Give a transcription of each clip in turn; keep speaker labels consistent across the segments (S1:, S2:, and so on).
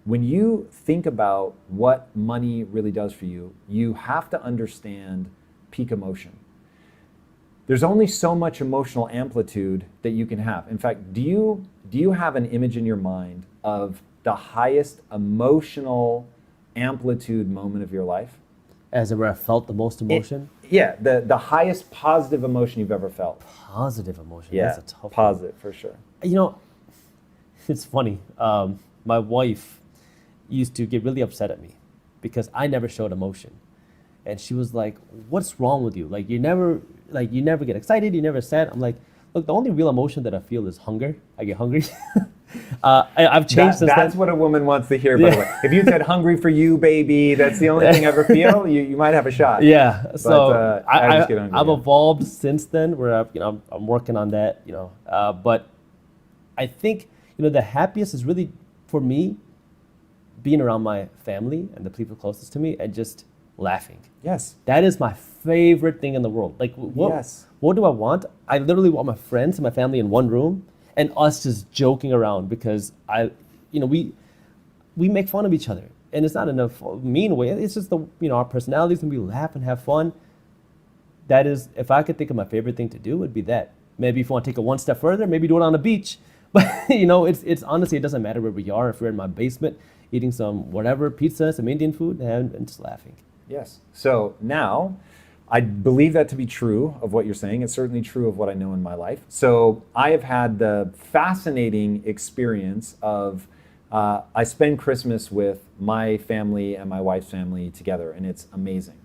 S1: when you think about what money really does for you, you have to understand peak emotion. There's only so much emotional amplitude that you can have. In fact, do you have an image in your mind of the highest emotional amplitude moment of your life?
S2: As it where I felt the most emotion?
S1: The highest positive emotion you've ever felt.
S2: Positive emotion,
S1: Yeah,
S2: that's a tough
S1: positive for sure.
S2: You know, it's funny. My wife used to get really upset at me because I never showed emotion. And she was like, what's wrong with you? Like you never get excited, you never sad. I'm like, look, the only real emotion that I feel is hunger. I get hungry. I've changed since
S1: That's
S2: then.
S1: what a woman wants to hear, by the way. If you said hungry for you, baby, that's the only thing I ever feel, you might have a shot.
S2: Yeah. So
S1: I just get hungry.
S2: I've evolved since then where I'm working on that, but I think, the happiest is really for me being around my family and the people closest to me and just laughing.
S1: Yes.
S2: That is my favorite thing in the world. Like, what do I want? I literally want my friends and my family in one room and us just joking around because we make fun of each other. And it's not in a mean way. It's just our personalities, and we laugh and have fun. That is, if I could think of my favorite thing to do, it would be that. Maybe if you want to take it one step further, maybe do it on the beach. But it's honestly, it doesn't matter where we are. If we're in my basement eating some whatever pizza, some Indian food, and just laughing.
S1: Yes. So now, I believe that to be true of what you're saying. It's certainly true of what I know in my life. So I have had the fascinating experience of I spend Christmas with my family and my wife's family together, and it's amazing.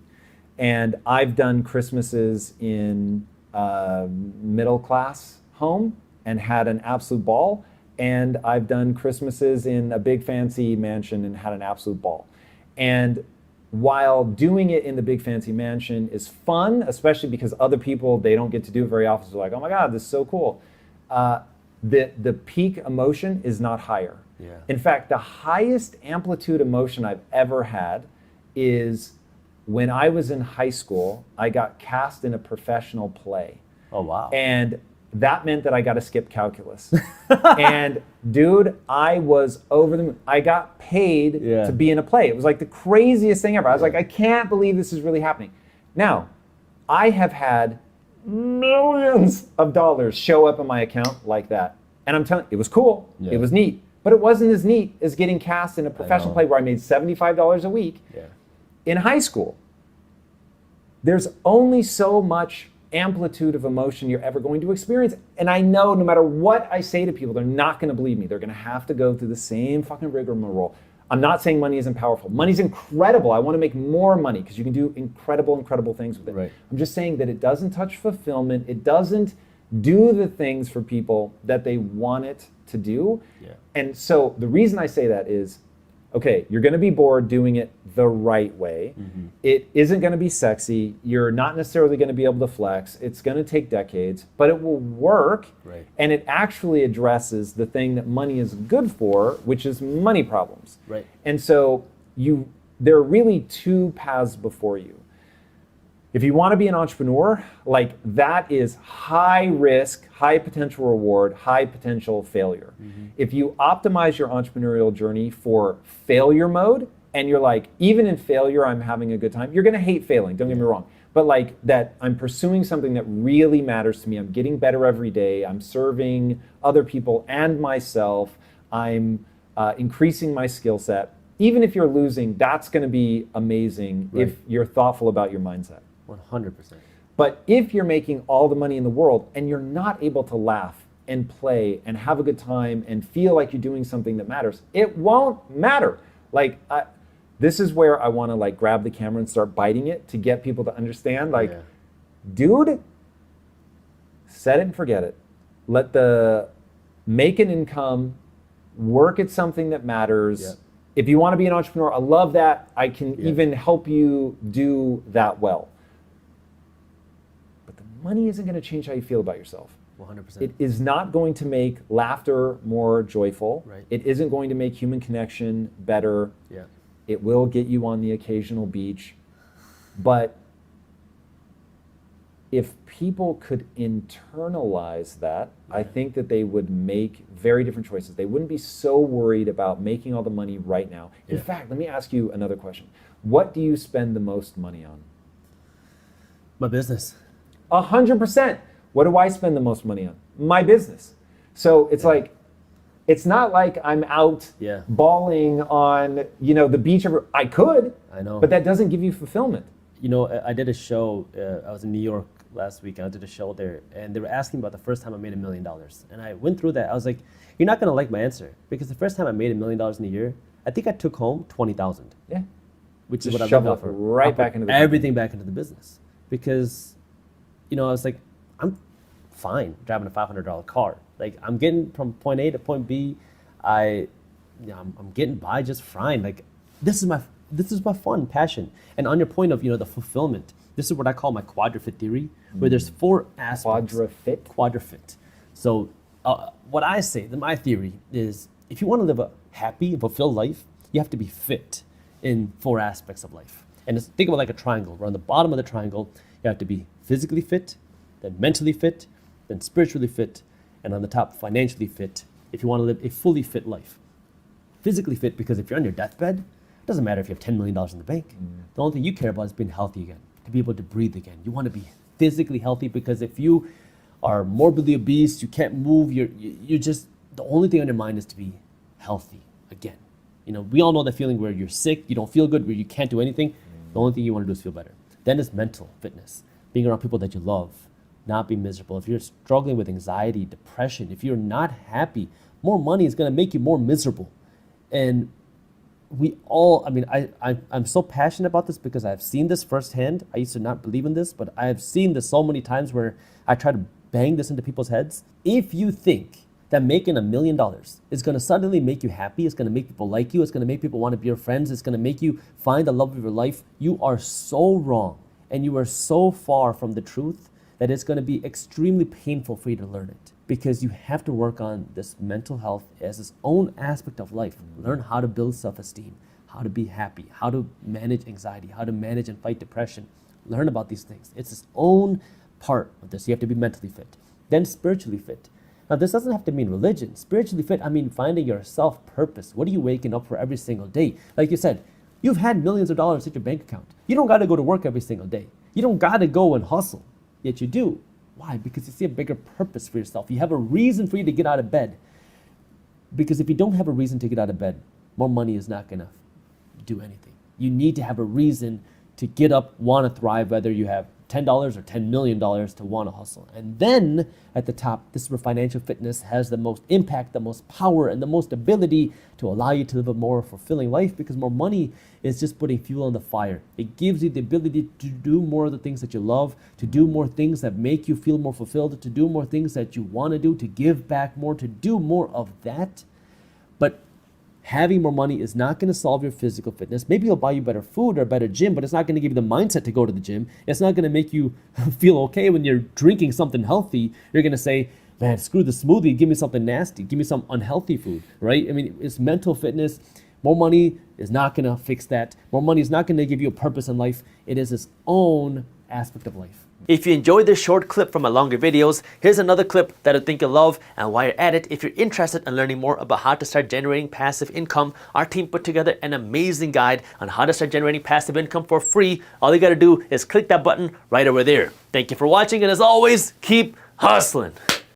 S1: And I've done Christmases in middle class home and had an absolute ball. And I've done Christmases in a big fancy mansion and had an absolute ball. And while doing it in the big fancy mansion is fun, especially because other people, they don't get to do it very often. So they're like, oh my God, this is so cool. The peak emotion is not higher.
S2: Yeah.
S1: In fact, the highest amplitude emotion I've ever had is when I was in high school, I got cast in a professional play.
S2: Oh, wow.
S1: And that meant that I got to skip calculus. And dude, I was over the moon. I got paid to be in a play. It was like the craziest thing ever. I was like, I can't believe this is really happening. Now, I have had millions of dollars show up in my account like that. And I'm telling you, it was cool. Yeah. It was neat. But it wasn't as neat as getting cast in a professional play where I made $75 a week.
S2: Yeah.
S1: In high school, there's only so much amplitude of emotion you're ever going to experience. And I know no matter what I say to people, they're not going to believe me. They're going to have to go through the same fucking rigmarole. I'm not saying money isn't powerful. Money's incredible. I want to make more money because you can do incredible things with it.
S2: Right.
S1: I'm just saying that it doesn't touch fulfillment. It doesn't do the things for people that they want it to do.
S2: Yeah.
S1: And so the reason I say that is, okay, you're going to be bored doing it the right way. Mm-hmm. It isn't going to be sexy. You're not necessarily going to be able to flex. It's going to take decades, but it will work.
S2: Right.
S1: And it actually addresses the thing that money is good for, which is money problems.
S2: Right.
S1: And so there are really two paths before you. If you want to be an entrepreneur, like that is high risk, high potential reward, high potential failure. Mm-hmm. If you optimize your entrepreneurial journey for failure mode, and you're like, even in failure, I'm having a good time, you're going to hate failing, don't get me wrong. But like that, I'm pursuing something that really matters to me. I'm getting better every day. I'm serving other people and myself. I'm increasing my skill set. Even if you're losing, that's going to be amazing if you're thoughtful about your mindset.
S2: 100%.
S1: But if you're making all the money in the world and you're not able to laugh and play and have a good time and feel like you're doing something that matters, it won't matter. Like, this is where I want to like grab the camera and start biting it to get people to understand. Like, dude, set it and forget it. Make an income, work at something that matters. Yeah. If you want to be an entrepreneur, I love that. I can even help you do that well. Money isn't going to change how you feel about yourself.
S2: 100%.
S1: It is not going to make laughter more joyful.
S2: Right.
S1: It isn't going to make human connection better.
S2: Yeah.
S1: It will get you on the occasional beach. But if people could internalize that, I think that they would make very different choices. They wouldn't be so worried about making all the money right now. In fact, let me ask you another question. What do you spend the most money on?
S2: My business.
S1: 100%. What do I spend the most money on? My business. So it's like, it's not like I'm out balling on, the beach. I could,
S2: I know,
S1: but that doesn't give you fulfillment.
S2: I did a show. I was in New York last week, and I did a show there, and they were asking about the first time I made $1 million. And I went through that. I was like, you're not gonna like my answer, because the first time I made $1 million in a year, I think I took home 20,000.
S1: Yeah.
S2: Which
S1: Just
S2: is what I've
S1: shovel
S2: done for
S1: right back into the
S2: everything back into the business, because, I was like, I'm fine driving a $500 car. Like, I'm getting from point A to point B. I'm getting by just fine. Like, this is my fun, passion. And on your point of, the fulfillment, this is what I call my quadrifit theory, where there's 4 aspects. Quadrifit. So what I say, my theory is, if you want to live a happy and fulfilled life, you have to be fit in 4 aspects of life. And think about it like a triangle, where on the bottom of the triangle, you have to be physically fit, then mentally fit, then spiritually fit, and on the top, financially fit, if you want to live a fully fit life. Physically fit, because if you're on your deathbed, it doesn't matter if you have $10 million in the bank. The only thing you care about is being healthy again, to be able to breathe again. You want to be physically healthy, because if you are morbidly obese, you can't move, you're just, the only thing on your mind is to be healthy again. We all know that feeling where you're sick, you don't feel good, where you can't do anything. The only thing you want to do is feel better. Then is mental fitness, being around people that you love, not be miserable. If you're struggling with anxiety, depression, if you're not happy, more money is going to make you more miserable. And we all, I'm so passionate about this, because I've seen this firsthand. I used to not believe in this, but I have seen this so many times where I try to bang this into people's heads. If you think that making $1 million is going to suddenly make you happy, it's going to make people like you, it's going to make people want to be your friends, it's going to make you find the love of your life, you are so wrong. And you are so far from the truth that it's going to be extremely painful for you to learn it, because you have to work on this mental health as its own aspect of life. Learn how to build self-esteem, how to be happy, how to manage anxiety, how to manage and fight depression. Learn about these things. It's its own part of this. You have to be mentally fit. Then spiritually fit. Now, this doesn't have to mean religion. Spiritually fit, I mean finding your self-purpose. What are you waking up for every single day? Like you said, you've had millions of dollars in your bank account. You don't got to go to work every single day. You don't got to go and hustle. Yet you do. Why? Because you see a bigger purpose for yourself. You have a reason for you to get out of bed. Because if you don't have a reason to get out of bed, more money is not going to do anything. You need to have a reason to get up, want to thrive, whether you have $10 or $10 million to want to hustle. And then at the top, this is where financial fitness has the most impact, the most power, and the most ability to allow you to live a more fulfilling life, because more money is just putting fuel on the fire. It gives you the ability to do more of the things that you love, to do more things that make you feel more fulfilled, to do more things that you want to do, to give back more, to do more of that. But having more money is not going to solve your physical fitness. Maybe it'll buy you better food or a better gym, but it's not going to give you the mindset to go to the gym. It's not going to make you feel okay when you're drinking something healthy. You're going to say, man, screw the smoothie, give me something nasty, give me some unhealthy food, right? It's mental fitness. More money is not going to fix that. More money is not going to give you a purpose in life. It is its own aspect of life. If you enjoyed this short clip from my longer videos, here's another clip that I think you'll love. And while you're at it, if you're interested in learning more about how to start generating passive income, our team put together an amazing guide on how to start generating passive income for free. All you got to do is click that button right over there. Thank you for watching, and as always, keep hustling.